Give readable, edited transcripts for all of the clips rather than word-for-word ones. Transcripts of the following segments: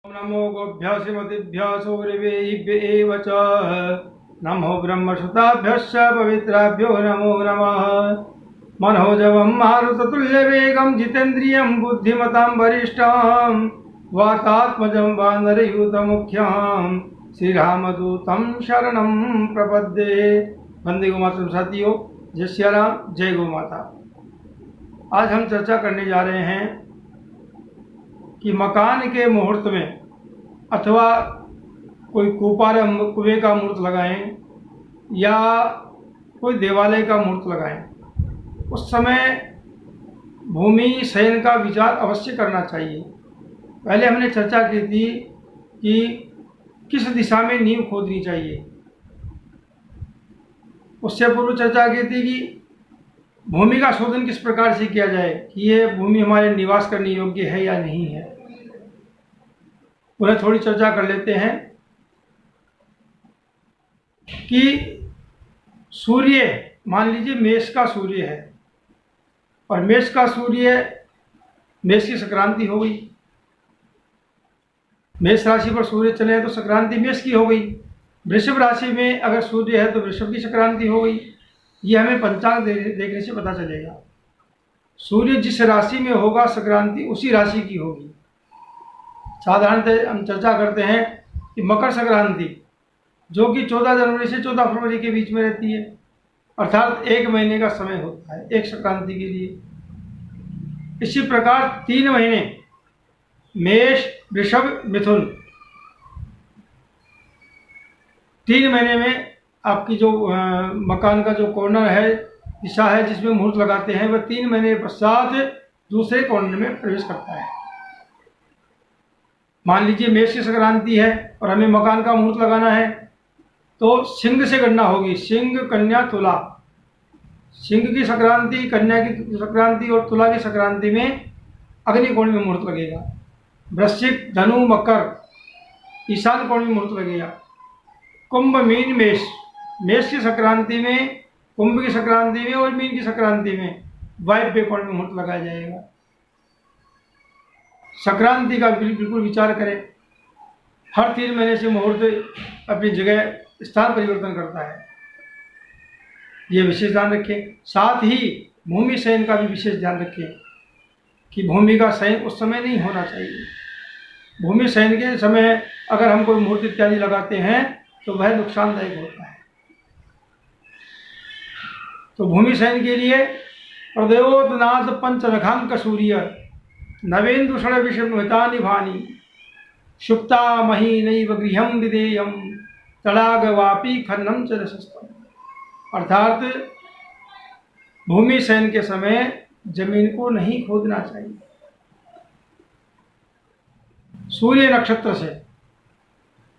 नमो गोभ्यः श्रीमतिभ्यः सूर्यवेहिभ्य एव च नमो ब्रह्मसुताभ्यश्च पवित्राभ्यो नमो नमः। मनोजवं मारुततुल्यवेगं जितेन्द्रियं बुद्धिमतां वरिष्ठं वातात्मजं वानरयूथमुख्यं श्रीरामदूतं शरणं प्रपद्ये। वंदे गोमातरम साथियों, जय श्री राम, जय गौ माता। आज हम चर्चा करने जा रहे हैं कि मकान के मुहूर्त में अथवा कोई कुएं का मुहूर्त लगाएं या कोई देवालय का मुहूर्त लगाएं, उस समय भूमि शयन का विचार अवश्य करना चाहिए। पहले हमने चर्चा की थी कि किस दिशा में नींव खोदनी चाहिए। उससे पूर्व चर्चा की थी कि भूमि का शोधन किस प्रकार से किया जाए कि ये भूमि हमारे निवास करने योग्य है या नहीं है। उन्हें थोड़ी चर्चा कर लेते हैं कि सूर्य, मान लीजिए मेष का सूर्य है और मेष का सूर्य, मेष की संक्रांति हो गई। मेष राशि पर सूर्य चले तो संक्रांति मेष की हो गई। वृषभ राशि में अगर सूर्य है तो वृषभ की संक्रांति हो गई। ये हमें पंचांग देखने से पता चलेगा। सूर्य जिस राशि में होगा संक्रांति उसी राशि की होगी। साधारणतः हम चर्चा करते हैं कि मकर संक्रांति जो कि 14 जनवरी से 14 फरवरी के बीच में रहती है, अर्थात एक महीने का समय होता है एक संक्रांति के लिए। इसी प्रकार 3 महीने मेष, वृषभ, मिथुन, 3 महीने में आपकी जो मकान का जो कॉर्नर है, दिशा है जिसमें मुहूर्त लगाते हैं, वह 3 महीने पश्चात दूसरे कॉर्नर में प्रवेश करता है। मान लीजिए मेष की संक्रांति है और हमें मकान का मुहूर्त लगाना है तो सिंह से गणना होगी। सिंह, कन्या, तुला। सिंह की संक्रांति, कन्या की संक्रांति और तुला की संक्रांति में अग्निकोण में मुहूर्त लगेगा। वृश्चिक, धनु, मकर ईशान कोण में मुहूर्त लगेगा। कुंभ, मीन, मेष, मेष की संक्रांति में, कुंभ की संक्रांति में और मीन की संक्रांति में वायव्य कोण में मुहूर्त लगाया जाएगा। संक्रांति का बिल्कुल विचार करें। हर 3 महीने से मुहूर्त अपनी जगह स्थान परिवर्तन करता है, ये विशेष ध्यान रखें। साथ ही भूमि शयन का भी विशेष ध्यान रखें कि भूमि का शयन उस समय नहीं होना चाहिए। भूमि शयन के समय अगर हम कोई मुहूर्त इत्यादि लगाते हैं तो वह नुकसानदायक होता है। तो भूमि शयन के लिए प्रदयोतनाथ पंचनखांक सूर्य नवेन्दुषण विषमता निभानी शुक्ता मही नैव गृहम विधेयम तड़ागवापी खन्नम च रसस्तम। अर्थात भूमि शयन के समय जमीन को नहीं खोदना चाहिए। सूर्य नक्षत्र से,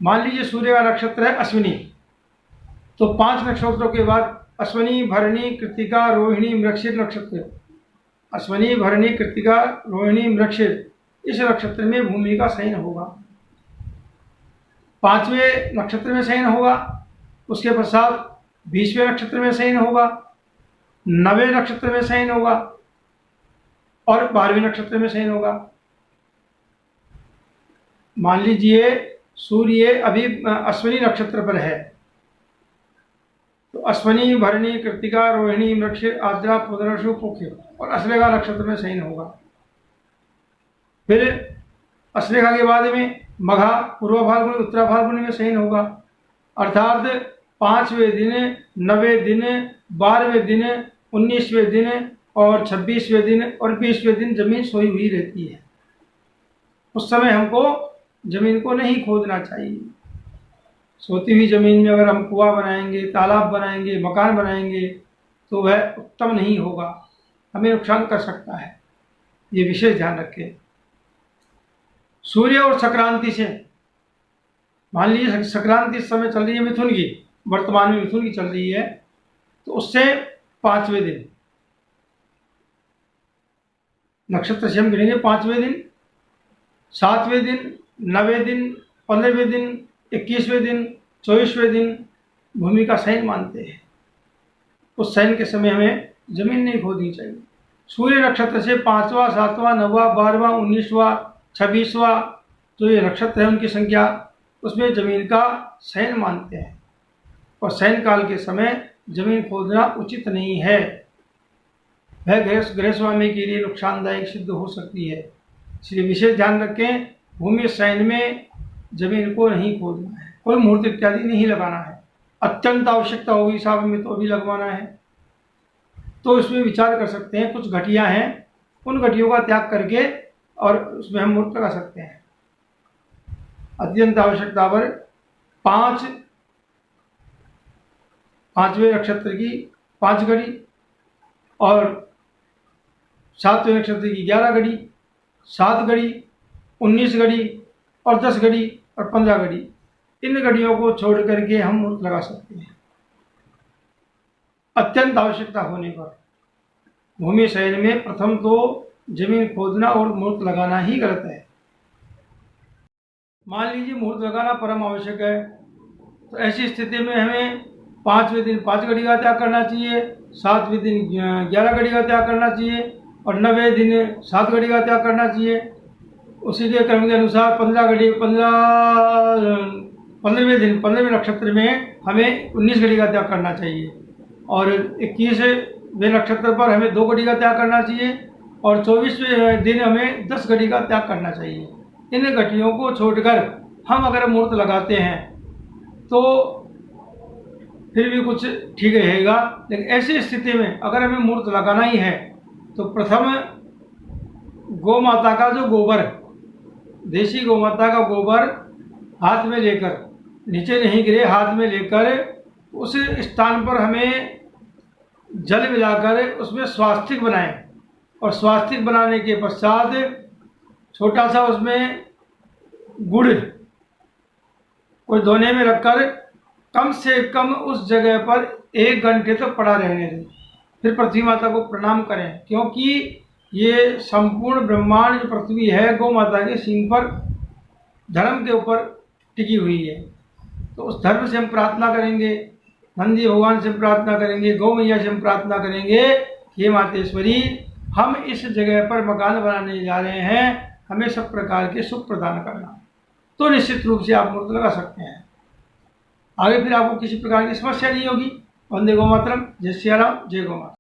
मान लीजिए सूर्य का नक्षत्र है अश्विनी, तो 5 नक्षत्रों के बाद अश्विनी, भरणी, कृत्तिका, रोहिणी, मृगशीर नक्षत्र, अश्विनी, भरणी, कृत्तिका, रोहिणी, मृगशीर, इस नक्षत्र में भूमि का शयन होगा। 5वें नक्षत्र में शयन होगा, उसके पश्चात 20वें नक्षत्र में शयन होगा, 9वें नक्षत्र में शयन होगा और 12वें नक्षत्र में शयन होगा। मान लीजिए सूर्य अभी अश्विनी नक्षत्र पर है तो अश्विनी, भरणी, कृत्तिका, रोहिणी, मृगशीर, आद्रा, पुनर्वसु, पुष्य और अश्लेषा नक्षत्र में शयन होगा। फिर अश्लेषा के बाद में मघा, पूर्व फाल्गुनी, उत्तरा फाल्गुनी में शयन होगा। अर्थात 5वें दिन, 9वें दिन, 12वें दिन, 19वें दिन और 26वें दिन और 20वें दिन जमीन सोई हुई रहती है। उस समय हमको जमीन को नहीं खोदना चाहिए। सोती हुई जमीन में अगर हम कुआं बनाएंगे, तालाब बनाएंगे, मकान बनाएंगे तो वह उत्तम नहीं होगा, हमें नुकसान कर सकता है। ये विशेष ध्यान रखें। सूर्य और संक्रांति से, मान लीजिए संक्रांति इस समय चल रही है मिथुन की, वर्तमान में मिथुन की चल रही है, तो उससे 5वें दिन नक्षत्र से हम गिनेंगे 5वें दिन, 7वें दिन, 9वें दिन, 15वें दिन, 21वें दिन, 24वें दिन भूमि का शयन मानते हैं। उस शयन के समय हमें जमीन नहीं खोदनी चाहिए। सूर्य नक्षत्र से 5वां, 7वां, 9वां, 12वां, 19वां, 26वां जो ये नक्षत्र है उनकी संख्या, उसमें जमीन का शयन मानते हैं और शयन काल के समय जमीन खोदना उचित नहीं है, वह गृह स्वामी के लिए नुकसानदायक सिद्ध हो सकती है। इसलिए विशेष ध्यान रखें, भूमि शयन में जमीन को नहीं खोदना है, कोई मुहूर्त इत्यादि नहीं लगाना है। अत्यंत आवश्यकता होगी साहब में तो अभी लगवाना है, तो इसमें विचार कर सकते हैं। कुछ घटियां हैं, उन घटियों का त्याग करके और उसमें हम मुहूर्त लगा सकते हैं। अत्यंत आवश्यकता पर पांचवें नक्षत्र की 5 घड़ी और 7वें नक्षत्र की 11 घड़ी, 7 घड़ी, 19 घड़ी और 10 घड़ी और 15 घड़ी, इन घड़ियों को छोड़ करके हम मुहूर्त लगा सकते हैं। अत्यंत आवश्यकता होने पर भूमि शयन में प्रथम तो जमीन खोदना और मुहूर्त लगाना ही गलत है। मान लीजिए मुहूर्त लगाना परम आवश्यक है, तो ऐसी स्थिति में हमें 5वें दिन 5 घड़ी का त्याग करना चाहिए, 7वें दिन 11 घड़ी का त्याग करना चाहिए और 9वें दिन 7 घड़ी का त्याग करना चाहिए। उसी के क्रम के अनुसार 15वें दिन 15वें नक्षत्र में हमें 19 घड़ी का त्याग करना चाहिए और 21वें नक्षत्र पर हमें 2 घड़ी का त्याग करना चाहिए और 24वें दिन हमें 10 घड़ी का त्याग करना चाहिए। इन घटियों को छोड़कर हम अगर मुहूर्त लगाते हैं तो फिर भी कुछ ठीक रहेगा, लेकिन ऐसी स्थिति में अगर हमें मुहूर्त लगाना ही है तो प्रथम गौ माता का जो गोबर, देसी गौ माता का गोबर हाथ में लेकर, नीचे नहीं गिरे, हाथ में लेकर उस स्थान पर हमें जल मिलाकर उसमें स्वास्तिक बनाएं और स्वास्तिक बनाने के पश्चात छोटा सा उसमें गुड़ कोई दोने में रखकर कम से कम उस जगह पर 1 घंटे तक पड़ा रहने दें। फिर पृथ्वी माता को प्रणाम करें, क्योंकि ये संपूर्ण ब्रह्मांड जो पृथ्वी है गौ माता के सींग पर धर्म के ऊपर टिकी हुई है। तो उस धर्म से हम प्रार्थना करेंगे, नंदी भगवान से प्रार्थना करेंगे, गौ मैया से हम प्रार्थना करेंगे, हे मातेश्वरी हम इस जगह पर मकान बनाने जा रहे हैं, हमें सब प्रकार के सुख प्रदान करना। तो निश्चित रूप से आप मुहूर्त लगा सकते हैं। आगे फिर आपको किसी प्रकार की समस्या नहीं होगी। वंदे गौ मातरम। जय सिया राम, जय गौ माता।